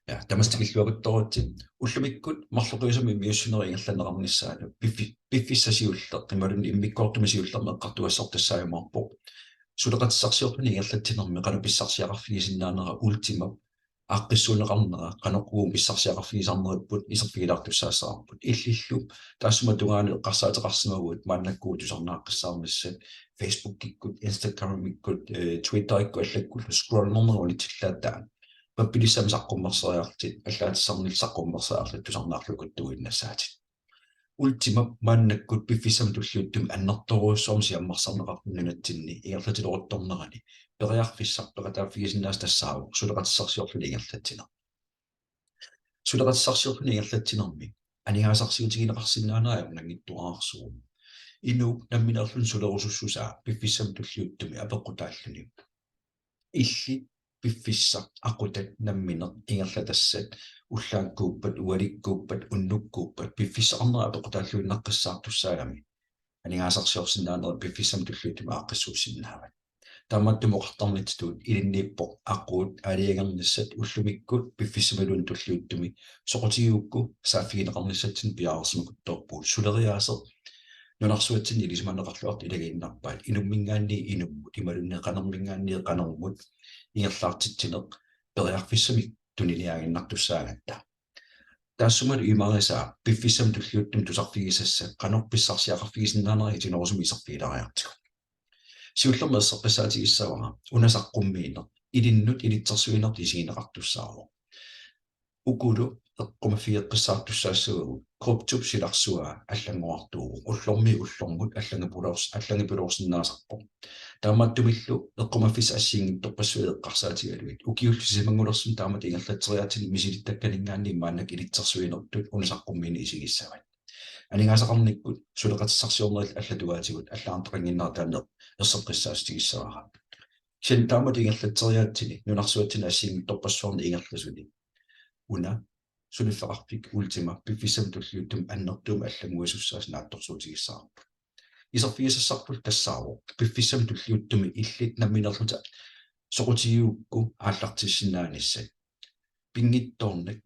Ja, тамастикиллуагуттороутсин уллумиккут марлукуисами миуссинерингерланеқарнissaanu пиффиссасиуллеқ ималун иммиккоортумисиуллерме эққартуассартассаамаарпо сулеқатиссарсиорпани ингерлатсинерми қану писсарсиақарфигисиннаанера ультима ааққиссуунеқарнера қаноқуум писсарсиақарфигисарнериппут исерфигилаартуссаассаарпут иллиллу таассума тугаани эққарсаатеқарсимагуут мааннаккуу тусарнааққиссаармассат Facebook киккут Instagram иккут Twitter икку аллаккул скроллнернеруни тиллааттаа паппилиссами саққуммерсериартит аллаатиссарнил саққуммерсеарлат ультима мааннаккут пиффисами туллиуттум аннерторуссуум сиаммарсарнеқарнунатсинни иерлатилорутторнерани периарфиссарпеқатааффигисиннаас тассааву сулеқатиссарсиорлуни ингерлатсина сулеқатиссарсиорлуни ингерлатсинерми анигаасарсиутигинеқарсинаанаа нангиттуаарсуу ину намминерлун сулерусуссусаа пиффисами туллиуттуми апеққутааллуни илли пиффисса ақутат намминер ингерлатассат уллааккууппат уаликкууппат уннуккууппат пиффиссаарнера апеқутааллуиннаққиссаартуссаагами анигаасарсиорсинаанера пиффиссами туллиуттуми ааққиссуусиннаават тааматтумоқартарнитсуут илиннииппо аққуут алиагерниссат уллумиккут пиффиссамалун туллиуттуми соқутигиукку сааффигинеқарниссатсин пиаарсимакутторпуут сулериаасер нунарсуатсин илисманеқарлуарт илагииннарпаат инуммингаанни инуммут ималуннеқанермингаанни қанермут иерлаартитсинеқ периарфиссами тунилиаагиннартуссаагатта таассумал имариса пиффиссам туллиуттум тусарфигисасса қанорписсарсиақарфигисиннаанери тинорусуми исерфигилариартику сиуллермассаққиссаатигиссавара унасаққуммиинер илиннут илитсерсуинерт исигинеқартуссаавоо укулу эққумафиэққиссаартуссаассугу круптуп силарсуа аллангуартуу уллормут аллангипулорсиннаасарпо тааматтумиллу эққумаффис ассиингитторпассуи эққарсаатигалуит укиуллисимангулерсум таамат ингерлатсериатини мисилиттаккалингаанни маанак илитсерсуинертут унасаққуммиини исигиссават анигаасақарниккут сулеқатиссарсиорнерил аллатугаатигут аллаартақангиннаартаанеэ ерсеққиссаастигиссавара син таамат ингерлатсериаатини нунарсуатсина ассиингитторпассуарни ингерласуни уна сулиффеқарпик ультима пиффисам туллиуттум аннертуум аллагуасуссаас наатторсуутигиссаарпу исерфигисассарпут тассааво пиффисам туллиуттуми иллит намминерлута соқутигиукку ааллартиссинааниссат пингитторнак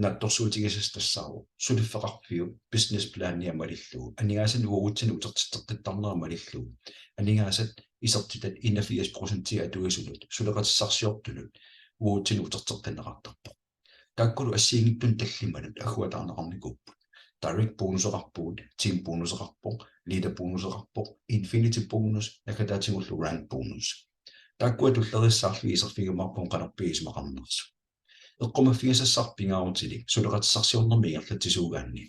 наатторсуутигисас тассааво сулиффеқарпиу бизнес планиа малиллуу анигаасан уутсину утертиттеққиттарнера малиллуу анигаасат исертитат 81% атуисулут сулеқатиссарсиортулут уутсину утертеққинеқартарпо таккулу ассиингиттун таллиманут агуатаарнеқарникууппут direct bonusеқарпуут team bonusеқарпоқ leader bonusеқарпоқ infinity bonus накатаатингуллу rank bonus таккуатуллериссаарли исерфигимарпун қанарпиисмақарнерсу эққумаффигисассарпингаарутили сулеқатиссарсиорнерми ингерлатсисуугаанни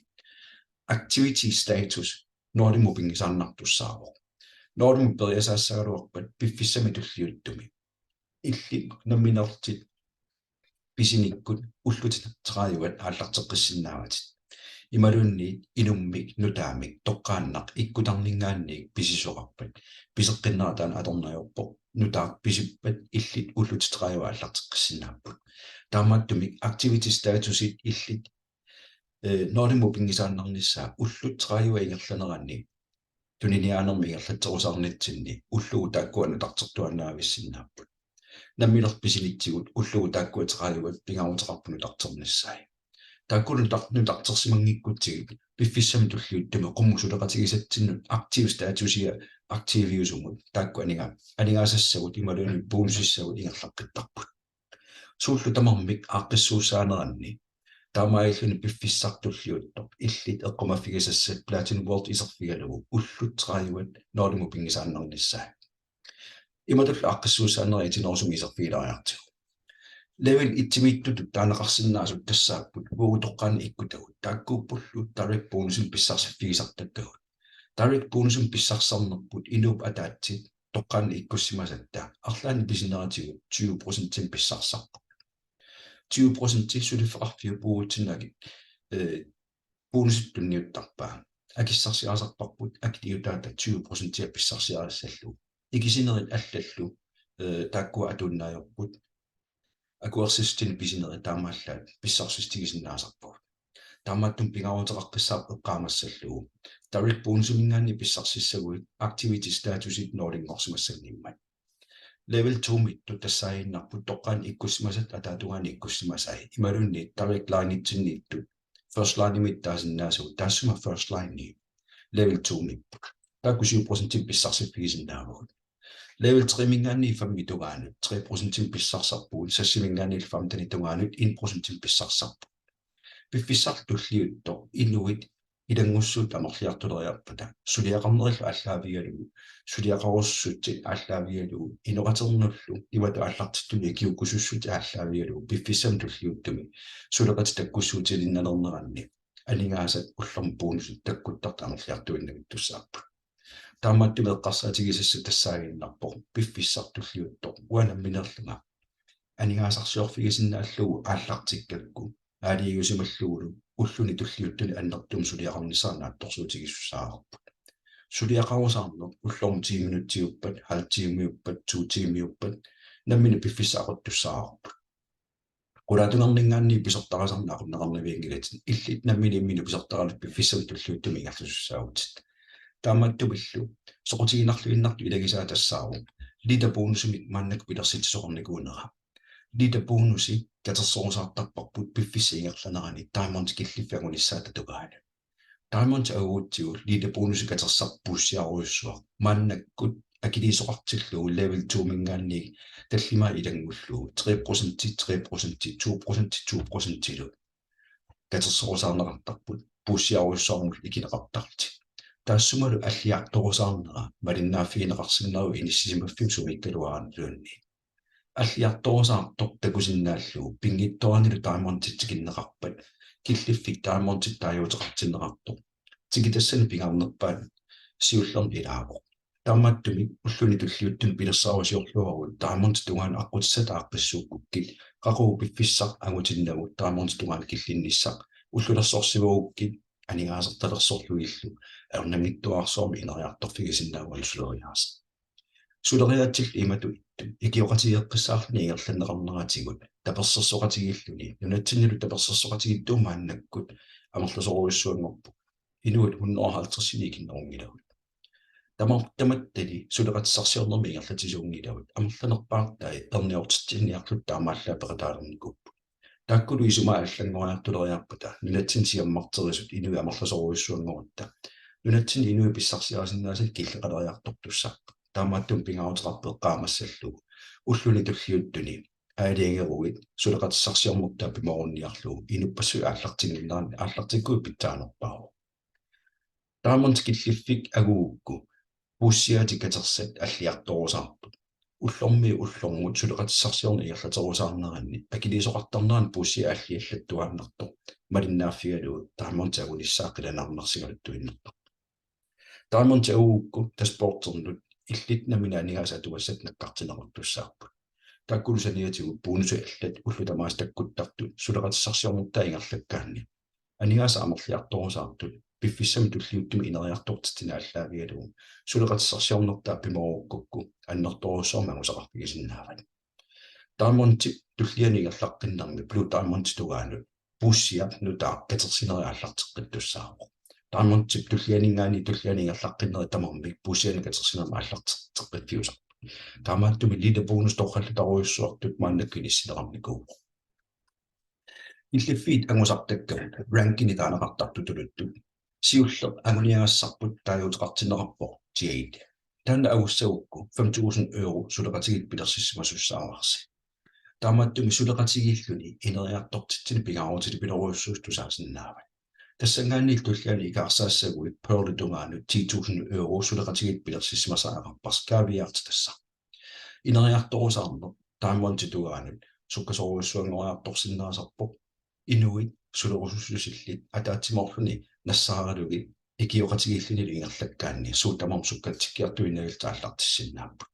activity status ноордимупингисаарнартуссаавоқ ноордиму периасаассагалуарпат пиффиссами туллиуттуми илли намминертит писиниккут уллутит трааюат ааллартеққиссиннааватит ималунни инуммик нутаамик тоққааннақ иккутарнингаанник писисоқарпат писеққиннаратаан аторнаёрпоқ нутаақ писиппат иллит уллутит трааюа ааллартеққиссиннааппут таамааттумик activity statusит иллит ноордимупингисааннарнissaа уллут трааюа ингерланеранни туниниаанерми ингерлатсерусаарнитсинни уллугу тааккуану тартертуаннаависсиннааппут наммилер писилитсигут уллугу тааккуатеқааюгат пингаарутеқарпуну тартерниссаи тааккулун тартерсимангиккутсигит пиффиссами туллиуттуми қуммусулеқатигисатсиннут актив статусиа активиусумут таакку анигаасассагут ималуни бонусиссагут ингерлаққиттарпут сууллу тамармик ааққиссуусаанеранни таамаиллуни пиффиссартуллиуттоп иллит эққумаффигисассат platinum world исерфигалугу уллут трааюат ноолиму пингисааннарниссаа иматулла аққиссуусаанери тинорсуми исерфигилариартигу level ittimittut таанеқарсиннаасут тассааппут уутоққаани иккутагут тааккууппуллут direct bonusum писсарсиффигисартаккагут direct bonusum писсарсарнерпут инууп атаатсит тоққаани иккуссимасатта арлаани писинератигут 20% писсарсарпут 20% сулиффеқарфиу пуутсинаги бонуситтунниуттарпаа акиссарсиаасарпарпут актиутаата 20% писсарсиаассаллу икисинерит аллаллу тааккуа атуннаajorput акуарсистин писинери таамааллаат писсарсистигисиннаасарпуг таамааттум пингаарутеқаққиссаар эққаамассаллугу direct bonusumингаанни писсарсиссагуит activity status-ит ноолингорсимассагниммат level 2 mittu tassaayinnarput toqqaan ikkussimasat ataatugaani ikkussimasai imalunni tarik laanitsinniittu first line imittaasinnaasuu taassuma first line level 2 mippu taakkusiu% pissarsifigisinnaavut level 3 mingaanni fammitugaanut 3% pissarсарпуут сассимингаани фамтанитугаанут 1% писсарсарпу пиффиссартуллиутто инуит илангуссуут амерлиартулериарпата сулиақарнериллу аллаавигалугу сулиақарусsutti аллаавигалугу инеқатернуллу ивату аллартиттуни киуккусуссути аллаавигалугу пиффиссам туллиуттуми сулеқати таккуссуутилинналернеранни анигаасат уллермпуунусут таккуттарта амерлиартуиннагит туссаарпу тааматтуми эққарсаатигисассу тассаагиннарпо пиффиссартуллиутто уанамминерлунга анигаасарсиорфигисиннааллугу ааллартиккакку аалиигусималлугулу уллуни туллиуттуни аннертум сулиақарнисаанаатторсуутигиссусаарпут сулиақарусаарнер уллорм 10 минуттиуппат халтиумиуппат 2 тимиуппат наммини пиффисаақоттуссаарпут qulatunarningaanni pisortarasarnaaqunneqarnaviangilati illit nammini immini pisortaralip piffissami tulluuttumi ingarlusussaavutit тааматтупиллу соқутигинарлуиннарту илагисаа тассаару лита бонусумик мааннак пилерситсоқорникуунера лита бонуси катерсоорусаартарпарпут пиффиссиингерланерани таамонт киллиффагуниссаата тугаана таамонт агуутсиу лита бонуси катерсарпуссиаруйуссуа мааннаккут акилисоқартиллуу level 2 мингаанни таллима илангуллуу 3% 3% 2% илу катерсоорусаарнеқартарпут пуссиаруйуссаармул икинеқартарти таассумалу аллиарторусаарнера малиннааффигинеқарсиннеру иниссисимаффим сумиккалуаранлуанни аллиарторусаарто такусиннааллуу пингитторанилу таамонтитсикиннеқарпат киллиффик таамонтит таажуутеқартиннеқарто тикитассани пингаарнерпаат сиуллерн илаавоқ тааматтуми уллуни туллиуттун пилерсаарусиорлуарут таамонт тугаан аққутсата аққиссууккуккит қақуу пиффиссақ агутиннагут таамонт тугаан киллинниссақ уллулерсорсивуугуккит анигаасерталерсорлугиллу арнамиттуарсоорми инериарторфигисиннаагуалсулериаас сулериатсил имату икиоқатигеққиссаарлни ингерланнеқарнератигут таперсерсоқатигиллуни нунатсиннилу таперсерсоқатигиттуумааннаккут амерласоруйуссуангорпу инуит 150 киннерунгилагут таматтали сулеқатсарсиорнерми ингерлатисуунгилагут амерланерпаартай эрниортитсинниарлут таамааллаа пеқатаалерникуппу таккулу исума аллангориартулериарпата нунатсин сиаммартерисут инуи амерласоруйуссуангорутта нунатсин инуи писсарсиарасиннаасал киллеқалериартортуссааққа таамааттум пингаутеқарпеққаамассаллугу уллуни туллиуттуни аалиангеруит сулеқатсарсиормуттаа пиморунниарлугу инуппассуи ааллартингиннерани ааллартиккуи питтаанерпаару таамонт киллиффик агуукку пуссиати катерсат аллиарторусаартут уллорми уллормут сулеқатсарсиорни иерлатерусаарнеранни акилисоқартарнеран пуссиа аллиаллаттуааннерто малиннааффигалуу таамонт агуниссаақиланаарнерсигалуттуиннерто таамонт агуукку таспортернут иллит намина анигаасатуассат наккартинеруттуссаарпут таккулусаниатигу бонусу аллат уллутамаас таккуттартут сулеқатсарсиорнутаа ингерлаккаанни анигааса амерлиарторусаартут пиффиссами туллиуттуми инериартортитина аллаавигалугу сулеқатсарсиорнертаа пиморуккукку аннерторуссоорма агусақарпигисиннаават таамонти туллианигерлаққиннарми блу таамонти тугаанут пуссиа нутаа катерсинериааллартеққиттуссаарпо таамонти туллианингаани туллианигерлаққиннери тамарми пуссиани катерсинерма ааллартеққиттиусар таамааттуми лида бонус торхаллутаруйуссуартут мааннаккиниссинеқарникуу иллиффит ангусартакка ранкини таанеқартартутулутту сиуллер агуниагассарпут таажуутеқартинеқарпо тиаит таана агуссагукку 5000 euro сулеқатигит пилерсиссимасуссаарарси таамааттуми сулеқатигииллуни инериартортитсини пингаарутили пилеруйуссуустусаасиннаават тассангаанни туллиани икаарсаассагуи перлутунгаanu 10000 euro сулеқатигит пилерсиссимасаарарпарс кавиарт тасса инериарторусаарнер таамонтитугаанут суккасоруйуссуангориарторсиннаасарпо инуит сулерусуссусиллит атаатсимоорлуни нассааралуги икиоқатигииллуни ингерлаккаанни суутамарм суккатсиккиартуинагилта аллартиссиннааппу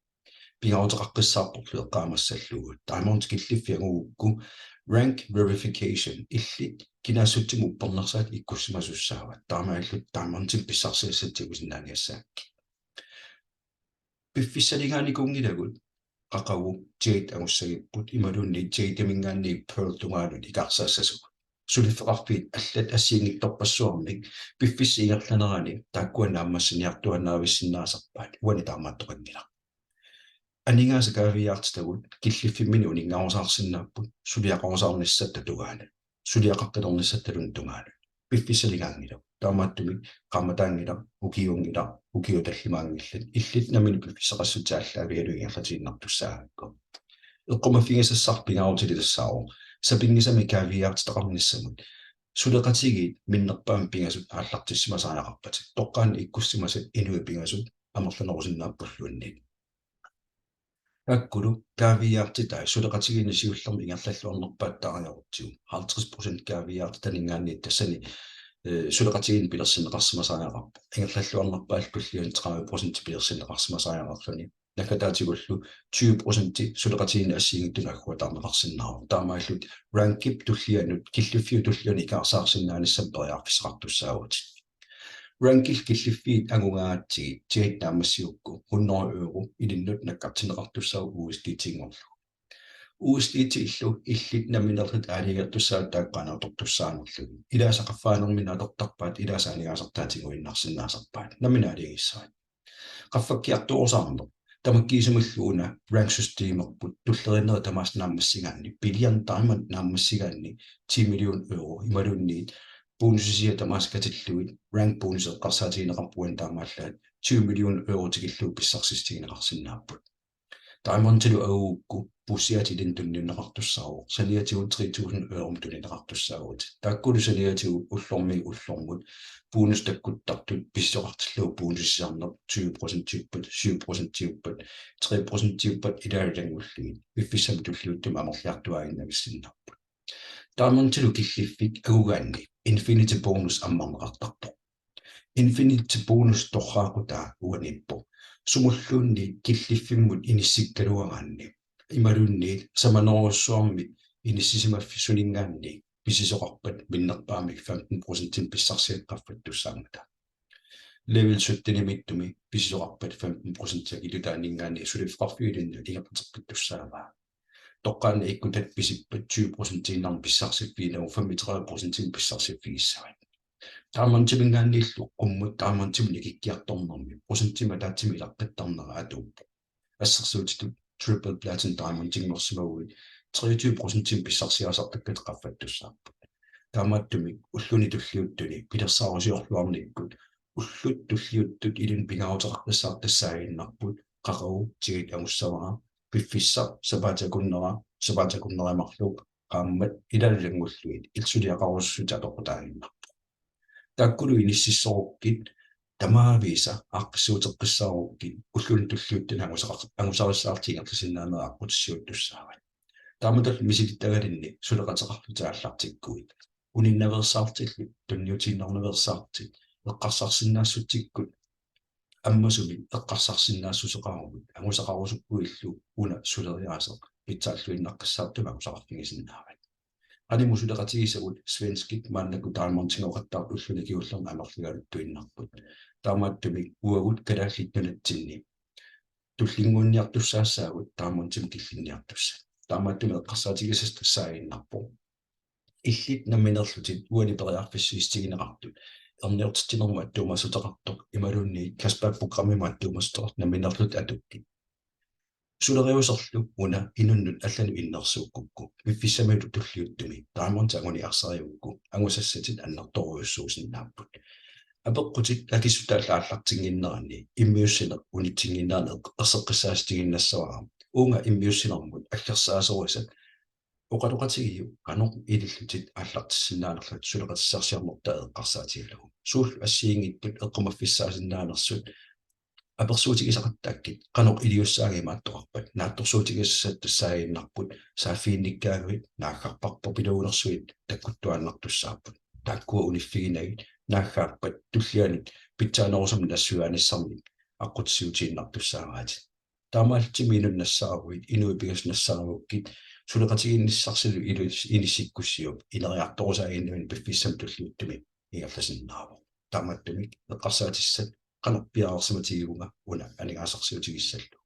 пингаарутеқаққиссаарпорлу эққаамассаллугу таамаунт киллиффиагуукку rank verification иллит кинаассутсиму уппернерсаат иккуссимасуссаават таамааллут таамаунтим писсарсиассатсигусиннааниассаакки пиффиссалигааникунгилагут qaqagu jade agussagipпут ималунни jade-мингаанни pearl tungaanut икаарсаассасук сулиффеқарфиит аллат ассиингитторпассуармик пиффиссиingерланерани тааккуана аммассиниартуаннаависсиннаасарпаат уани таамааттоқангила Aningaasa kaaviaartitagut killiffimmini uningaorsaarsinnaappu suliaqorsaarnissat tugaana suliaqaqqilornissattalun tungaana piffissaligaangila taamaattumi qammataangila ukiungila ukiutallimaangillat illit namini piffissaqassutaallaavialuingerlatiinnartussaaqqa eqqumaffingisassarpingaarutilitassaaro sapingisami kaaviaartitaqarnissamut suleqatigit minnerpaam pingasut aallartissimasaanaqarpat toqqaani ikkussimasat inui pingasut amерланерусиннааппуллуунни akkulu kaaviaartitai suleqatiginnisiullermi ingerlalluarnerpaattaarangerutigu 50% kaaviaarti taningaanni tassani suleqatigin pilersinneqarsimasaanaqarpa ingerlalluarnerpaallpulliun 30% pilersinneqarsimasaanaqarluni nakataatигуллу 20% suleqatigin assiingittunakkuа taarneqarsinnaaru taamaallut rankip tullianut killuffiu tulliuni kaarsaarsinnaanissam periarfisaqartussaagut rankil killiffiit angungaatigi tiitnaamassiukku 100 euro ilinnut nakkartineqartussau USDT-ngorlu USDT-illu illit naminerlit aaligertussaat taaqqaanatortussaanerlugu ilaasaqaffaanerminaatortarpaat ilaasaanigaasartaatiguinnarsinnaasarpaat naminaaligissaat qaffakkiartuorsaarner tamakkiisumulluuna rank systeemerput tullerinner tamaasnaammassigaanni bilian taiman naammassigaanni 10 million euro imalunniit bonusia tamaskatillui rank bonus eqqarsaatigineqarpuan taamaallaat 2 million euro tigillu pissarsistigineqarsinnaaput taimantilu aguukku pussiatilin tunninneqartussaaru saliatigu 3000 euro tunninneqartussaagut taakkulu saliatigu ullormut bonus takkuttartut pissoqartillu bonusiarner 20% tiuppat 7% tiuppat 3% tiuppat ilaalangulligit piffissam tulluuttum amerliartuaginnagissиннарпут taamantilu killiffik agugaanni infinity bonus ammarneqartarpoq infinity bonus torraaqutaa uanippo sumulluunni killiffimmut inissikkaluagaanni imalunniit samanerussuarmi inissisimaffisuninggaanni pisisoqarpat minnerpaamik 15% pissarsiaqqaffattussaangata level 17-imittumi pisisoqarpat 15% ilutaaningaanni sulifqarfiulinnu ingeqateqqittussaavaa toqqaanni ikkutat pisippat 20% innarmi pissarsifiinagu 35% pissarsifiissavit taamantimingaanniillu qummut taamantimni kikkiartornermi prosentima taatsimi ilaqqittarnera atuuppu assersuutitu triple platinum diamond tingorsimaguit 23% pissarsiaasartakkat qaffattussaappu taamaattumi ulluni tulliuttuni pilersaarusiorluarnikkut ullut tulliuttut ilun pingaruteqartassaartassaaginnarput qaqagu tigit amussavara piffissa sapaatakunneraimarluq qaammat ilallangulluit ilsuliaqarussutataqutaaginnarpu taakkulu inississorukkit tamaavisa aaqqissuuteqqissaarukkit ulluni tulliuttuna angusarissаарtiingerlisinnaaneraaqqutissuuttussaavat taamatal misilittagalinni suleqateqarlutaallartikkuit uninnaversaartillut tunniutiinnerneversaartit eqqarsarsinnaassutikkut аммасуми эққарсарсинаассусеқаргут агусақарусуккуиллу уна сулериаасе питсааллуиннаққиссаартума агусақарфигисиннаават аниму сулеқатигисагут свенскит мааннаку таамартингоқаттаарту уллуникиуллерна амерлигалуттуиннарпут таамааттуми уагут калааллитнунатсинни туллингуунниартуссаассаагут таамартим киллинниартусса таамааттуми эққарсаатигисас тассаагиннарпо иллит намминерлутит уани периарфиссиистигинеқартут erniortittinerma attuumasutaqartoq imalunni kaspapprogrammi attuumastoq naminnerlut atukki suleriuserlu una inunnut allanu innersuukkukku piffissamilu tulliuttumi taamonta anguni arsariukku angusassatit annertoruussuusinnaaput apeqqutit akissutaallartinginnerani immiussineq unitsinginnaane erseqqissaastiginnassavara uunga immiussinermut аллерсаасоруисат oqaluqatigiu qanuq ilillutit аллартиссиннаанерлут сулеқатиссарсиарнерта эққарсаатигаллугу суул ассиингиттут эққумаффиссаасиннаанерсут аперсуутигисақаттааккит qanuq илиуссаагимааттоқарпат наатторсуутигиссаат тассаагиннарпут сааффиинниккаагуит нааггарпарпо пилуунерсуит таккуттуааннартуссаарпут тааккуа униффигинагит нааггаарпат туллианут питсаанерусам нассуааниссарми аққутсиутииннартуссаагаати таамаалтими инуннассааруит инуипигаснассааруккит сулеқатигинниссарсилу инисиккуссиуп инериарторусаагиннуин пиффиссам туллиуттуми ингерласиннааву тааматтуми эққарсаатиссат канарпиаарсиматигиунга уна анигаасарсиутигиссаллу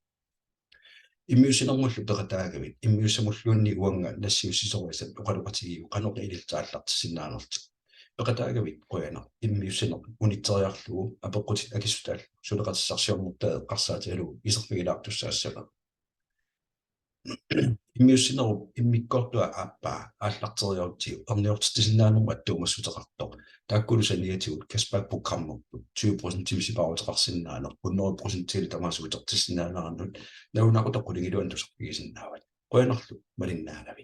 иммиусинермуллу пеқатаагавит иммиусамуллуунни уанга нассиуссисоруисат оқалуқатигиу каноқ илиллааллартиссиннаанерти пеқатаагавит қояна иммиусинер унитсериарлугу апеққутит акиссутаал сулеқатиссарсиормуртаа эққарсаатигалугу исерфигилаартуссаассава иммиуссинеру иммиккортуа ааппаа ааллартериорутигу орниортитисиннаанерму аттуумассутеқарто тааккулусаниатигут каспаак программерпут 20% тимисипаруутеқарсинаанер 100% тамаасуутертиссиннаанернут наунаақутоққулингилуан тусарпигисиннаават қуянерлу малиннаагави